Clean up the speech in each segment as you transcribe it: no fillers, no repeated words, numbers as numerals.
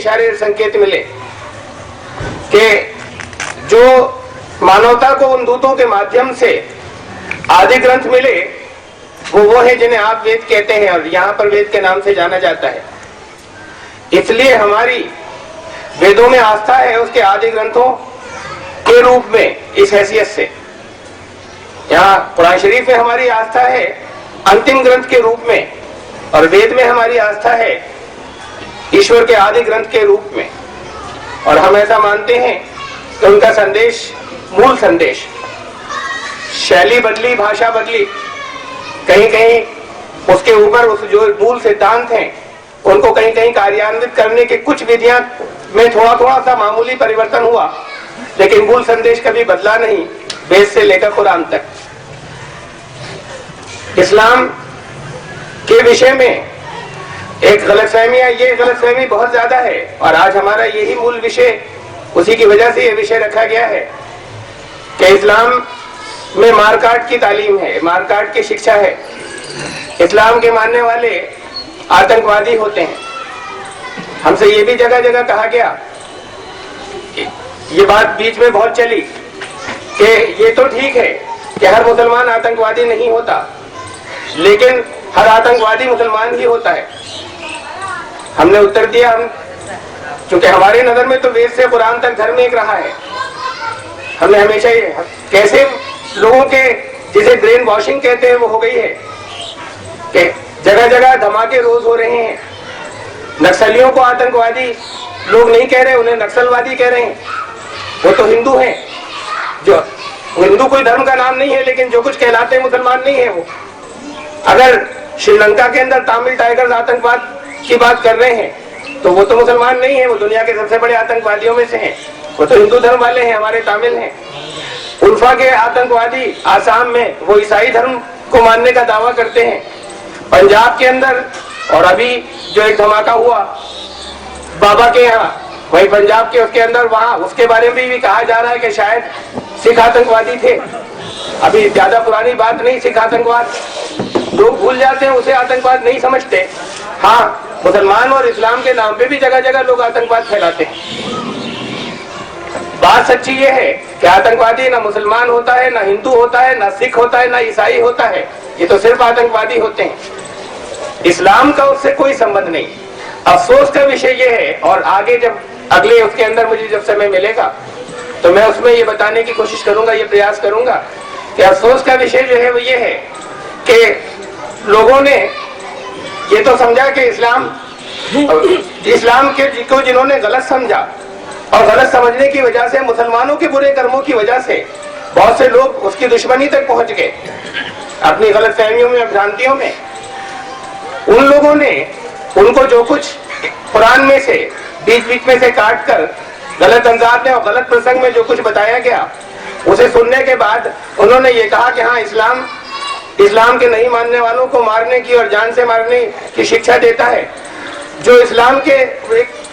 इशारे संकेत मिले कि जो मानवता को उन दूतों के माध्यम से आदि ग्रंथ मिले वो है जिन्हें आप वेद कहते हैं और यहाँ पर वेद के नाम से जाना जाता है। इसलिए हमारी वेदों में आस्था है उसके आदि ग्रंथों के रूप में इस हैसियत से। यहाँ कुरान शरीफ में हमारी आस्था है अंतिम ग्रंथ के रूप में और वेद में हमारी आस्था है ईश्वर के आदि ग्रंथ के रूप में। और हम ऐसा मानते हैं कि उनका संदेश, मूल संदेश, शैली बदली, भाषा बदली, कहीं कहीं उसके ऊपर उस जो मूल सिद्धांत हैं उनको कहीं कहीं कार्यान्वित करने के कुछ विधियां में थोड़ा थोड़ा सा मामूली परिवर्तन हुआ, लेकिन मूल संदेश कभी बदला नहीं वेद से लेकर कुरान तक। इस्लाम के विषय में एक गलतफहमी है, ये गलतफहमी बहुत ज्यादा है और आज हमारा यही मूल विषय, उसी की वजह से ये विषय रखा गया है कि इस्लाम में मारकाट की तालीम है, मारकाट की शिक्षा है। इस्लाम के मानने वाले आतंकवादी होते हैं। हमसे ये भी जगह जगह कहा गया, ये बात बीच में बहुत चली कि ये तो ठीक है कि हर मुसलमान आतंकवादी नहीं होता, लेकिन हर आतंकवादी मुसलमान ही होता है। हमने उत्तर दिया, हम क्योंकि हमारे नजर में तो वेद से कुरान तक धर्म एक रहा है। हमने हमेशा ये कैसे लोगों के जिसे ब्रेन वॉशिंग कहते हैं वो हो गई है कि जगह जगह धमाके रोज हो रहे हैं। नक्सलियों को आतंकवादी लोग नहीं कह रहे, उन्हें नक्सलवादी कह रहे हैं। वो तो हिंदू हैं, जो हिंदू कोई धर्म का नाम नहीं है, लेकिन जो कुछ कहलाते हैं मुसलमान नहीं है वो। अगर श्रीलंका के अंदर तमिल टाइगर्स आतंकवाद की बात कर रहे हैं तो वो तो मुसलमान नहीं है, वो दुनिया के सबसे बड़े आतंकवादियों में से हैं। वो तो हिंदू धर्म वाले हैं, हमारे तमिल हैं। उल्फा के आतंकवादी आसाम में वो ईसाई धर्म को मानने का दावा करते हैं। पंजाब के अंदर और अभी जो एक धमाका हुआ बाबा के यहाँ, वही पंजाब के उसके अंदर, वहां उसके बारे में भी कहा जा रहा है कि शायद सिख आतंकवादी थे। अभी ज्यादा पुरानी बात नहीं, सिख आतंकवाद लोग भूल जाते हैं, उसे आतंकवाद नहीं समझते। हाँ, मुसलमान और इस्लाम के नाम पे भी जगह जगह लोग आतंकवाद फैलाते हैं। बात सच्ची ये है कि आतंकवादी ना मुसलमान होता है, ना हिंदू होता है, ना सिख होता है, ना ईसाई होता है। ये तो सिर्फ आतंकवादी होते हैं। इस्लाम का उससे कोई संबंध नहीं। अफसोस का विषय ये है, और आगे जब अगले उसके अंदर मुझे जब समय मिलेगा तो मैं उसमें ये बताने की कोशिश करूंगा, ये प्रयास करूंगा कि अफसोस का विषय जो है वो ये है कि लोगों ने ये तो समझा कि इस्लाम के को जिन्होंने गलत समझा और गलत समझने की वजह से, मुसलमानों के बुरे कर्मों की वजह से बहुत से लोग उसकी दुश्मनी तक पहुंच गए अपनी गलत फहमियों में, भ्रांतियों में। उन लोगों ने उनको जो कुछ कुरान में से बीच बीच में से काट कर गलत अंदाज में और गलत प्रसंग में जो कुछ बताया गया, उसे सुनने के बाद उन्होंने ये कहा कि हाँ, इस्लाम के नहीं मानने वालों को मारने की और जान से मारने की शिक्षा देता है। जो इस्लाम के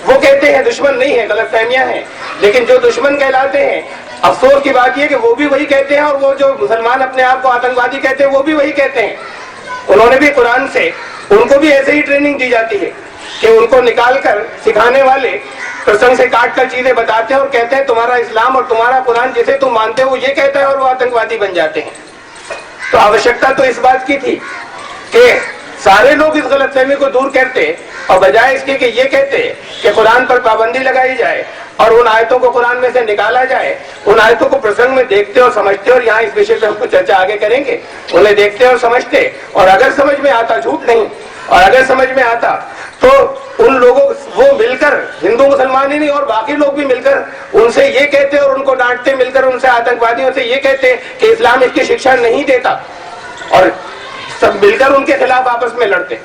वो कहते हैं दुश्मन नहीं है, गलत फहमियां हैं, लेकिन जो दुश्मन कहलाते हैं, अफसोस की बात यह कि वो भी वही कहते हैं, और वो जो मुसलमान अपने आप को आतंकवादी कहते हैं वो भी वही कहते हैं। उन्होंने भी कुरान से, उनको भी ऐसे ही ट्रेनिंग दी जाती है कि उनको निकाल कर सिखाने वाले प्रसंग से काट कर चीजें बताते हैं और कहते हैं तुम्हारा इस्लाम और तुम्हारा कुरान जिसे तुम मानते हो ये कहता है, और वो आतंकवादी बन जाते हैं। तो आवश्यकता तो इस बात की थी कि सारे लोग इस गलतफहमी को दूर करते और बजाय इसके कि ये कहते कि कुरान पर पाबंदी लगाई जाए और उन आयतों को कुरान में से निकाला जाए, उन आयतों को प्रसंग में देखते और समझते, और यहाँ इस विषय पे हम कुछ चर्चा आगे करेंगे, उन्हें देखते और समझते, और अगर समझ में आता, झूठ नहीं, और अगर समझ में आता तो उन लोगों वो मिलकर, हिंदू मुसलमान ही नहीं और बाकी लोग भी मिलकर उनसे ये कहते और उनको डांटते, मिलकर उनसे आतंकवादियों से ये कहते कि इस्लाम इसकी शिक्षा नहीं देता, और सब मिलकर उनके खिलाफ आपस में लड़ते।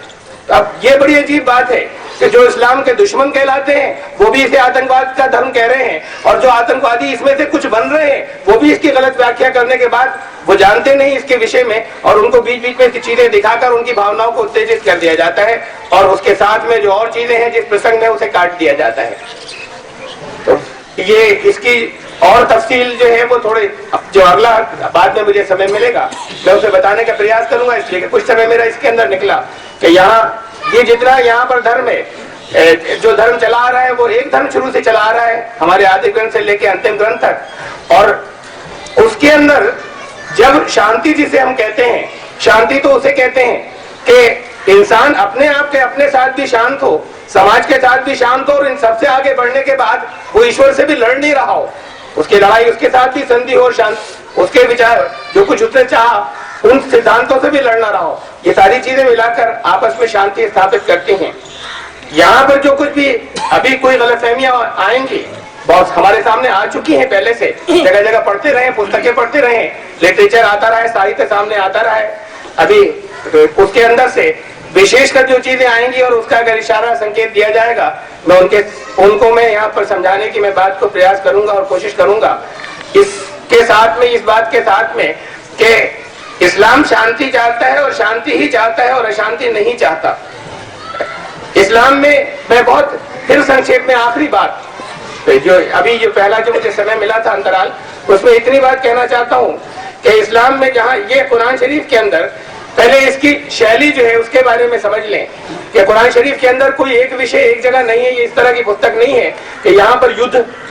अब ये बड़ी अजीब बात है कि जो इस्लाम के दुश्मन कहलाते हैं वो भी इसे आतंकवाद का धर्म कह रहे हैं, और जो आतंकवादी इसमें से कुछ बन रहे हैं वो भी इसकी गलत व्याख्या करने के बाद वो जानते नहीं इसके विषय में, और उनको बीच बीच में चीजें दिखाकर उनकी भावनाओं को उत्तेजित कर दिया जाता है, और उसके साथ में जो और चीजें हैं जिस प्रसंग में उसे काट दिया जाता है। तो ये इसकी और तफसील जो है वो थोड़े जो अगला बाद में मुझे समय मिलेगा मैं उसे बताने का प्रयास करूंगा, इसलिए कि कुछ समय मेरा इसके अंदर निकला कि यहाँ ये जितना यहाँ पर धर्म है जो धर्म चला आ रहा है वो एक धर्म शुरू से चला आ रहा है, हमारे आदि ग्रंथ से लेकर अंतिम ग्रंथ तक। और उसके अंदर जब शांति जिसे हम कहते हैं, शांति तो उसे कहते हैं कि इंसान अपने आप के अपने साथ भी शांत हो, समाज के साथ भी शांत हो, और इन सबसे आगे बढ़ने के बाद वो ईश्वर से भी लड़ नहीं रहा हो, उसकी लड़ाई उसके साथ भी संधि हो, शांत उसके विचार जो कुछ उसने चाहा उन सिद्धांतों से भी लड़ना रहा हो। ये सारी चीजें मिलाकर आपस में शांति स्थापित करती हैं। यहाँ पर जो कुछ भी अभी कोई गलतफहमियां आएंगी, बहुत हमारे सामने आ चुकी हैं पहले से, जगह जगह पढ़ते रहे, पुस्तकें पढ़ते रहे, लिटरेचर आता रहा है, साहित्य सामने आता रहा है। अभी उसके अंदर से विशेषकर जो चीजें आएंगी और उसका अगर इशारा संकेत दिया जाएगा, मैं उनको मैं यहाँ पर समझाने की मैं बात को प्रयास करूंगा और कोशिश करूंगा। इसके साथ में, इस बात के साथ में कि इस्लाम शांति चाहता है और शांति ही चाहता है और अशांति नहीं चाहता। इस्लाम में मैं बहुत फिर संक्षेप में आखिरी बात, जो अभी जो पहला जो मुझे समय मिला था अंतराल, उसमें इतनी बात कहना चाहता हूँ कि इस्लाम में जहाँ ये कुरान शरीफ के अंदर, पहले इसकी शैली जो है उसके बारे में समझ लें कि कुरान शरीफ के अंदर कोई एक विषय एक जगह नहीं है, ये इस तरह की पुस्तक नहीं है कि यहाँ पर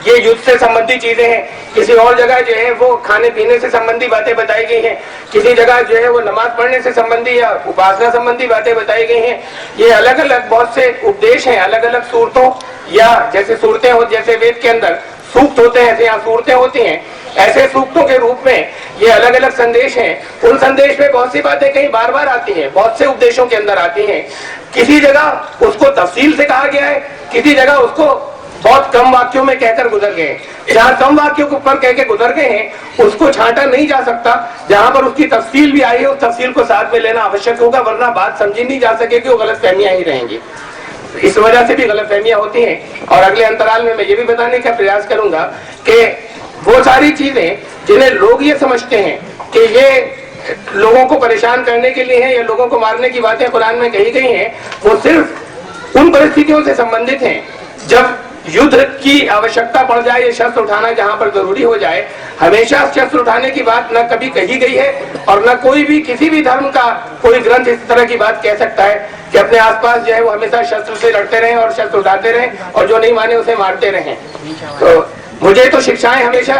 ये युद्ध से संबंधित चीजें हैं, किसी और जगह जो है वो खाने पीने से संबंधी बातें बताई गई हैं, किसी जगह जो है वो नमाज पढ़ने से संबंधी या उपासना संबंधी बातें बताई गई हैं। ये अलग अलग बहुत से उपदेश हैं, अलग अलग सूरतों या जैसे सूरतें हो, जैसे वेद के अंदर सूक्त होते हैं, ऐसे यहाँ सूरतें होती हैं, ऐसे सूक्तों के रूप में ये अलग अलग संदेश हैं। उन संदेश में बहुत सी बातें कहीं बार बार आती हैं, बहुत से उपदेशों के अंदर आती हैं। किसी जगह उसको तफसील से कहा गया है, किसी जगह उसको बहुत कम वाक्यों में कहकर गुजर गए। जहाँ कम वाक्यों के ऊपर कह के गुजर गए हैं उसको छांटा नहीं जा सकता, जहाँ पर उसकी तफसील भी आई है उस तफसील को साथ में लेना आवश्यक होगा, वरना बात समझी नहीं जा सकेगी, वो गलत फहमियां ही रहेंगी। इस वजह से भी गलत फहमियां होती हैं। और अगले अंतराल में मैं ये भी बताने का प्रयास करूंगा कि वो सारी चीजें जिन्हें लोग ये समझते हैं कि ये लोगों को परेशान करने के लिए है या लोगों को मारने की बातें कुरान में कही गई हैं, वो सिर्फ उन परिस्थितियों से संबंधित हैं जब युद्ध की आवश्यकता पड़ जाए या शस्त्र उठाना जहां पर जरूरी हो जाए। हमेशा शस्त्र उठाने की बात न कभी कही गई है और न कोई भी किसी भी धर्म का कोई ग्रंथ इस तरह की बात कह सकता है कि अपने आसपास जो है वो हमेशा शस्त्र से लड़ते रहें और शस्त्र उठाते रहें और जो नहीं माने उसे मारते रहें। तो मुझे तो शिक्षाएं हमेशा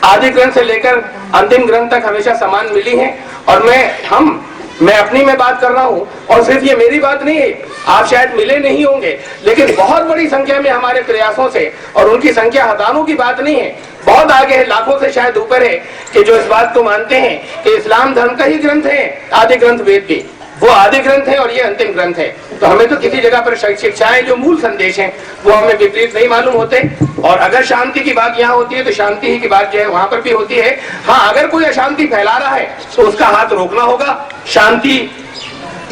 आदि ग्रंथ से लेकर अंतिम ग्रंथ तक हमेशा समान मिली हैं और मैं अपनी में बात कर रहा हूँ। और सिर्फ ये मेरी बात नहीं है, आप शायद मिले नहीं होंगे, लेकिन बहुत बड़ी संख्या में हमारे प्रयासों से, और उनकी संख्या हजारों की बात नहीं है, बहुत आगे है, लाखों से शायद ऊपर है, कि जो इस बात को मानते हैं कि इस्लाम धर्म का ही ग्रंथ है आदि ग्रंथ वेद भी, वो आदि ग्रंथ है और ये अंतिम ग्रंथ है। तो हमें तो किसी जगह पर शिक्षाएं जो मूल संदेश हैं वो हमें विपरीत नहीं मालूम होते। और अगर शांति की बात यहाँ होती है तो शांति ही की बात जो है वहां पर भी होती है। हाँ, अगर कोई अशांति फैला रहा है तो उसका हाथ रोकना होगा। शांति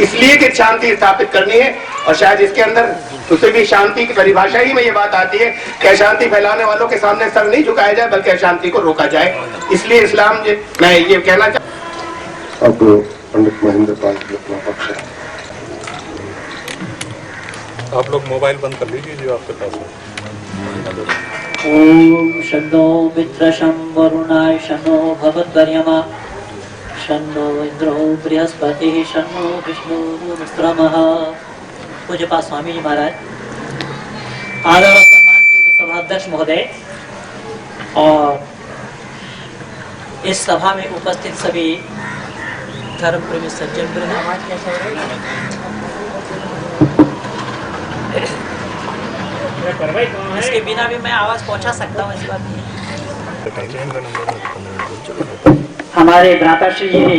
इसलिए कि शांति स्थापित करनी है, और शायद इसके अंदर उसे भी शांति की परिभाषा ही में ये बात आती है कि अशांति फैलाने वालों के सामने सर नहीं झुकाया जाए बल्कि अशांति को रोका जाए। इसलिए इस्लाम, मैं ये कहना चाहता हूँ। पंडित महेंद्र पाल जी अपना पक्ष है। आप लोग मोबाइल बंद कर लीजिए जो आपके पास है। ओम शन्नो मित्रशं वरुणाय शन्नो भवद्वर्यमा शन्नो इंद्रो बृहस्पतिः शन्नो विष्णुरुक्रमः। पूज्यपाद स्वामी जी महाराज, आदर और सम्मान के सभाध्यक्ष महोदय और इस सभा में उपस्थित सभी धर्म प्रेमी सज्जन वृंद, इसके बिना भी मैं आवाज पहुंचा सकता हूँ, ऐसी बात नहीं है। हमारे भ्राता श्री जी ने